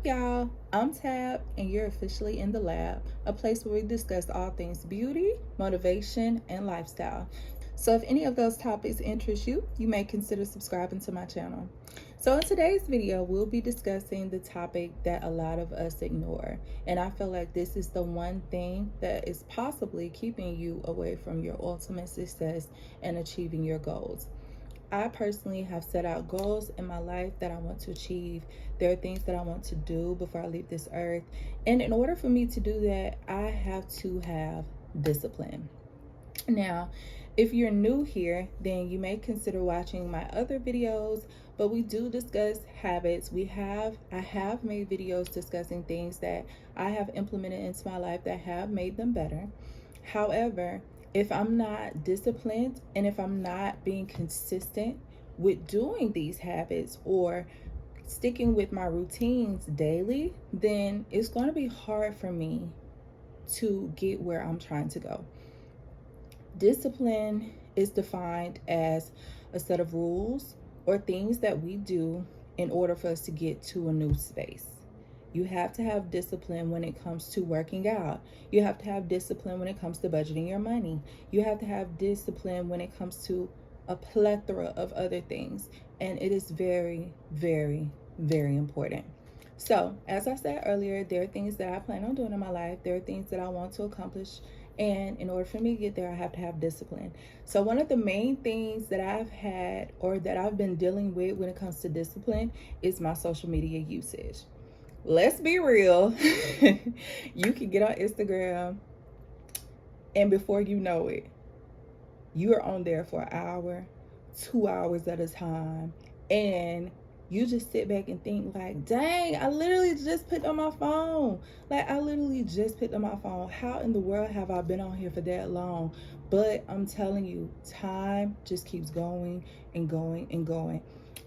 y'all? I'm Tab, and you're officially in the lab, a place where we discuss all things beauty, motivation, and lifestyle. So, if any of those topics interest you, you may consider subscribing to my channel. So, in today's video, we'll be discussing the topic that a lot of us ignore, and I feel like this is the one thing that is possibly keeping you away from your ultimate success and achieving your goals. I personally have set out goals in my life that I want to achieve. There are things that I want to do before I leave this earth. And in order for me to do that, I have to have discipline. Now, if you're new here, then you may consider watching my other videos, but we do discuss habits. I have made videos discussing things that I have implemented into my life that have made them better. However, if I'm not disciplined and if I'm not being consistent with doing these habits or sticking with my routines daily, then it's going to be hard for me to get where I'm trying to go. Discipline is defined as a set of rules or things that we do in order for us to get to a new space. You have to have discipline when it comes to working out. You have to have discipline when it comes to budgeting your money. You have to have discipline when it comes to a plethora of other things. And it is very, very, very important. So, as I said earlier, there are things that I plan on doing in my life. There are things that I want to accomplish. And in order for me to get there, I have to have discipline. So one of the main things that I've had or that I've been dealing with when it comes to discipline is my social media usage. Let's be real. You can get on Instagram and before you know it, you are on there for an hour, 2 hours at a time, and you just sit back and think like, dang, I literally just picked up my phone. How in the world have I been on here for that long? But I'm telling you, time just keeps going and going and going.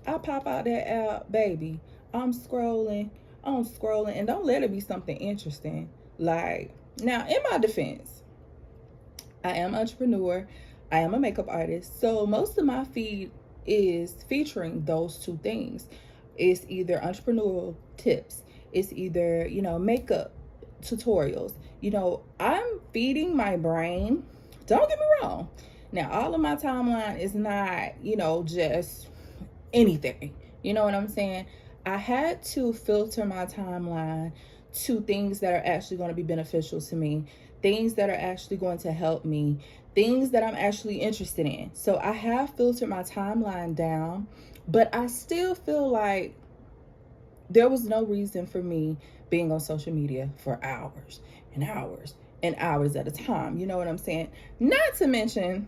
I pop out that app, baby. I'm scrolling, and don't let it be something interesting. Like, now, in my defense, I am an entrepreneur. I am a makeup artist. So most of my feed is featuring those two things. It's either entrepreneurial tips. It's either, makeup tutorials. I'm feeding my brain. Don't get me wrong. Now, all of my timeline is not, just anything. You know what I'm saying? I had to filter my timeline to things that are actually going to be beneficial to me, things that are actually going to help me, things that I'm actually interested in. So I have filtered my timeline down, but I still feel like there was no reason for me being on social media for hours and hours and hours at a time. You know what I'm saying? Not to mention,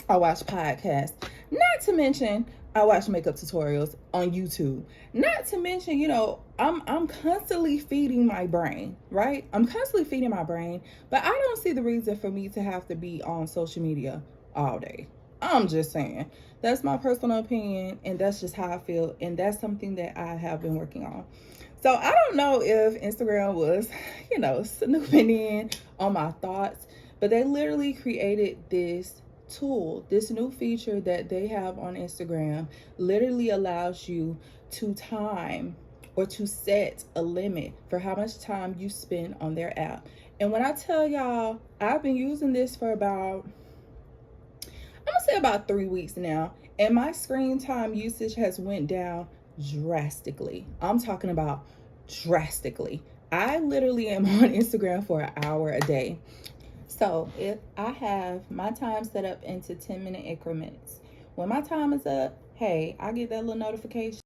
I watch podcasts. Not to mention, I watch makeup tutorials on YouTube. Not to mention, I'm constantly feeding my brain, right? I'm constantly feeding my brain, but I don't see the reason for me to have to be on social media all day. I'm just saying. That's my personal opinion, and that's just how I feel, and that's something that I have been working on. So I don't know if Instagram was, snooping in on my thoughts, but they literally created this tool, this new feature that they have on Instagram literally allows you to time or to set a limit for how much time you spend on their app. And when I tell y'all, I've been using this for about 3 weeks now, and my screen time usage has went down drastically. I'm talking about drastically. I literally am on Instagram for an hour a day. So if I have my time set up into 10-minute increments, when my time is up, hey, I get that little notification.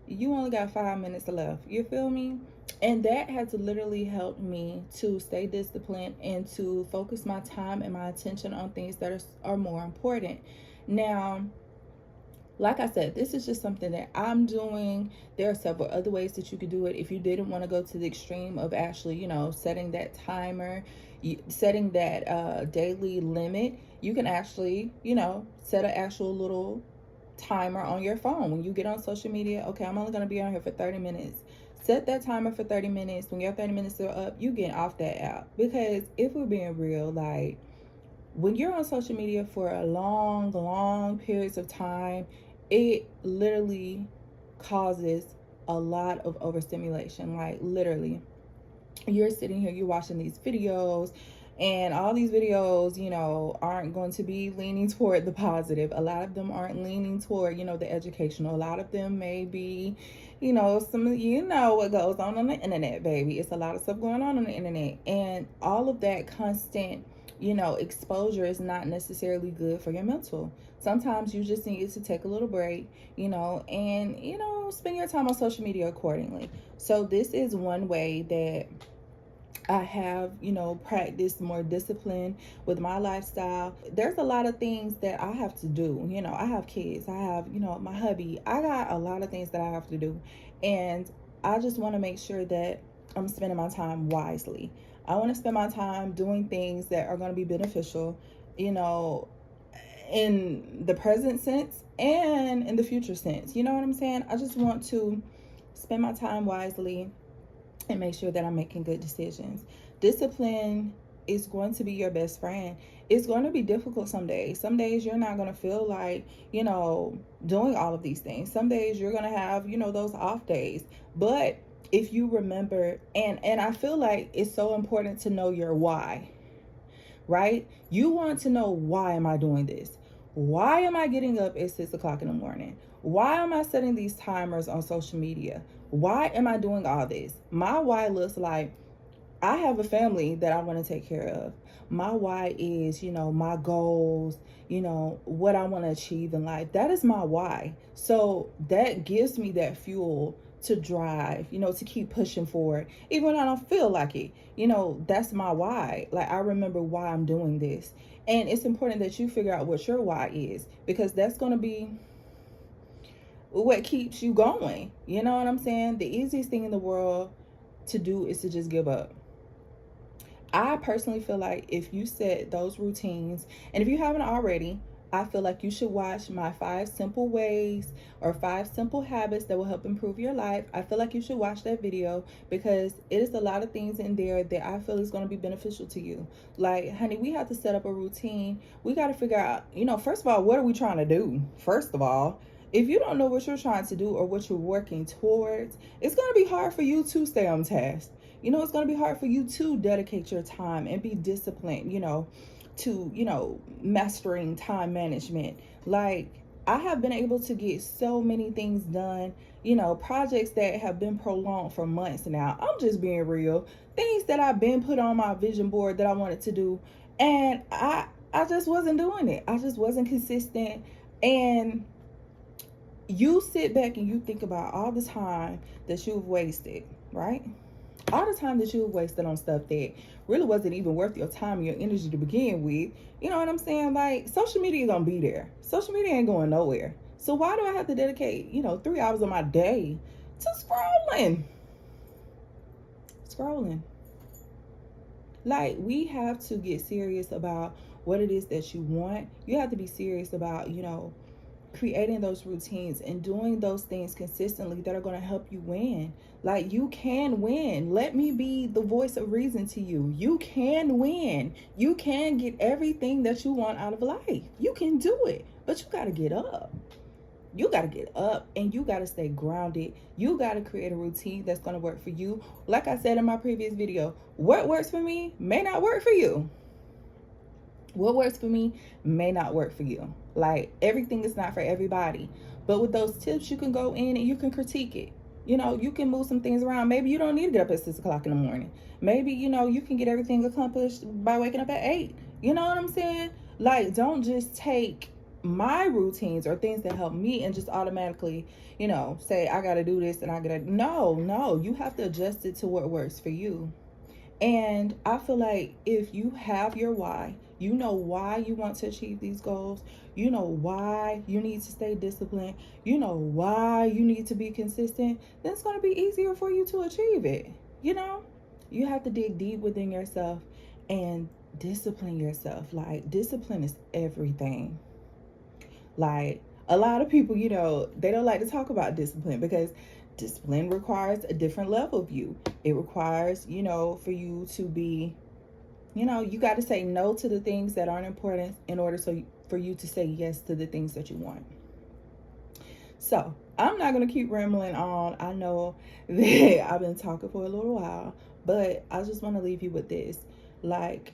You only got 5 minutes left. You feel me? And that has literally helped me to stay disciplined and to focus my time and my attention on things that are more important. Now, like I said, this is just something that I'm doing. There are several other ways that you could do it. If you didn't want to go to the extreme of actually, setting that timer, setting that daily limit, you can actually, set an actual little timer on your phone. When you get on social media, okay, I'm only going to be on here for 30 minutes. Set that timer for 30 minutes. When your 30 minutes are up, you get off that app. Because if we're being real, like, when you're on social media for a long periods of time, it literally causes a lot of overstimulation. Like literally, you're sitting here, you're watching these videos, and all these videos, aren't going to be leaning toward the positive. A lot of them aren't leaning toward, the educational. A lot of them may be, some of what goes on the internet, baby. It's a lot of stuff going on the internet, and all of that constant, exposure is not necessarily good for your mental. Sometimes you just need to take a little break, and, spend your time on social media accordingly. So this is one way that I have, practiced more discipline with my lifestyle. There's a lot of things that I have to do. I have kids, I have, my hubby. I got a lot of things that I have to do. And I just want to make sure that I'm spending my time wisely. I want to spend my time doing things that are going to be beneficial, in the present sense and in the future sense. You know what I'm saying? I just want to spend my time wisely and make sure that I'm making good decisions. Discipline is going to be your best friend. It's going to be difficult some days. Some days you're not going to feel like, doing all of these things. Some days you're going to have, those off days. But if you remember, and I feel like it's so important to know your why, right? You want to know, why am I doing this? Why am I getting up at 6 o'clock in the morning? Why am I setting these timers on social media? Why am I doing all this? My why looks like, I have a family that I want to take care of. My why is, my goals, what I want to achieve in life. That is my why. So that gives me that fuel to drive, to keep pushing forward, even when I don't feel like it. That's my why. Like, I remember why I'm doing this. And it's important that you figure out what your why is, because that's going to be what keeps you going. You know what I'm saying? The easiest thing in the world to do is to just give up. I personally feel like if you set those routines, and if you haven't already, I feel like you should watch my 5 simple ways or 5 simple habits that will help improve your life. I feel like you should watch that video, because it is a lot of things in there that I feel is going to be beneficial to you. Like, honey, we have to set up a routine. We got to figure out, first of all, what are we trying to do? First of all, if you don't know what you're trying to do or what you're working towards, it's going to be hard for you to stay on task. It's going to be hard for you to dedicate your time and be disciplined, to, mastering time management. Like, I have been able to get so many things done, projects that have been prolonged for months now. I'm just being real. Things that I've been put on my vision board that I wanted to do. And I just wasn't doing it. I just wasn't consistent. And you sit back and you think about all the time that you've wasted, right? All the time that you've wasted on stuff that really wasn't even worth your time and your energy to begin with. You know what I'm saying? Like, social media is gonna be there. Social media ain't going nowhere. So why do I have to dedicate, 3 hours of my day to scrolling? Like, we have to get serious about what it is that you want. You have to be serious about, creating those routines and doing those things consistently that are going to help you win. Like, you can win. Let me be the voice of reason to you. You can win. You can get everything that you want out of life. You can do it, but you got to get up. You got to get up and you got to stay grounded. You got to create a routine that's going to work for you. Like I said in my previous video, what works for me may not work for you. What works for me may not work for you. Like, everything is not for everybody. But with those tips, you can go in and you can critique it. You can move some things around. Maybe you don't need to get up at 6 o'clock in the morning. Maybe, you can get everything accomplished by waking up at 8. You know what I'm saying? Like, don't just take my routines or things that help me and just automatically, say, I got to do this and I got to. No. You have to adjust it to what works for you. And I feel like if you have your why, you know why you want to achieve these goals, you know why you need to stay disciplined, you know why you need to be consistent, then it's going to be easier for you to achieve it. You have to dig deep within yourself and discipline yourself. Like, discipline is everything. Like, a lot of people, they don't like to talk about discipline, because discipline requires a different level of you. It requires, for you to be, you got to say no to the things that aren't important in order for you to say yes to the things that you want. So I'm not going to keep rambling on. I know that I've been talking for a little while, but I just want to leave you with this. Like,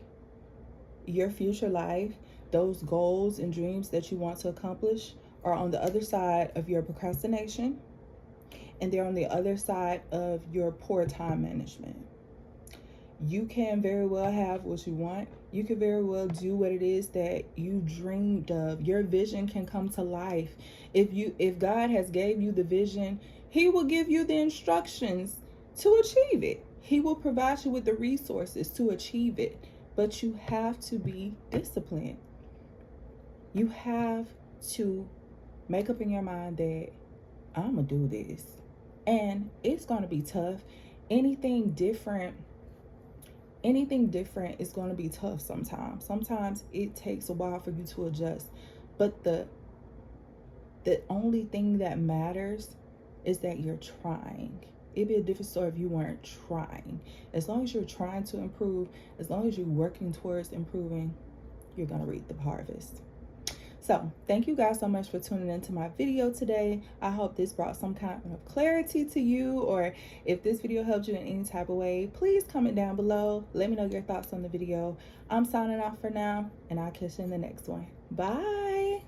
your future life, those goals and dreams that you want to accomplish are on the other side of your procrastination, and they're on the other side of your poor time management. You can very well have what you want. You can very well do what it is that you dreamed of. Your vision can come to life. If God has gave you the vision, he will give you the instructions to achieve it. He will provide you with the resources to achieve it. But you have to be disciplined. You have to make up in your mind that I'm going to do this. And it's going to be tough. Anything different is going to be tough sometimes. Sometimes it takes a while for you to adjust. But the only thing that matters is that you're trying. It'd be a different story if you weren't trying. As long as you're trying to improve, as long as you're working towards improving, you're going to reap the harvest. So thank you guys so much for tuning into my video today. I hope this brought some kind of clarity to you, or if this video helped you in any type of way, please comment down below. Let me know your thoughts on the video. I'm signing off for now, and I'll catch you in the next one. Bye.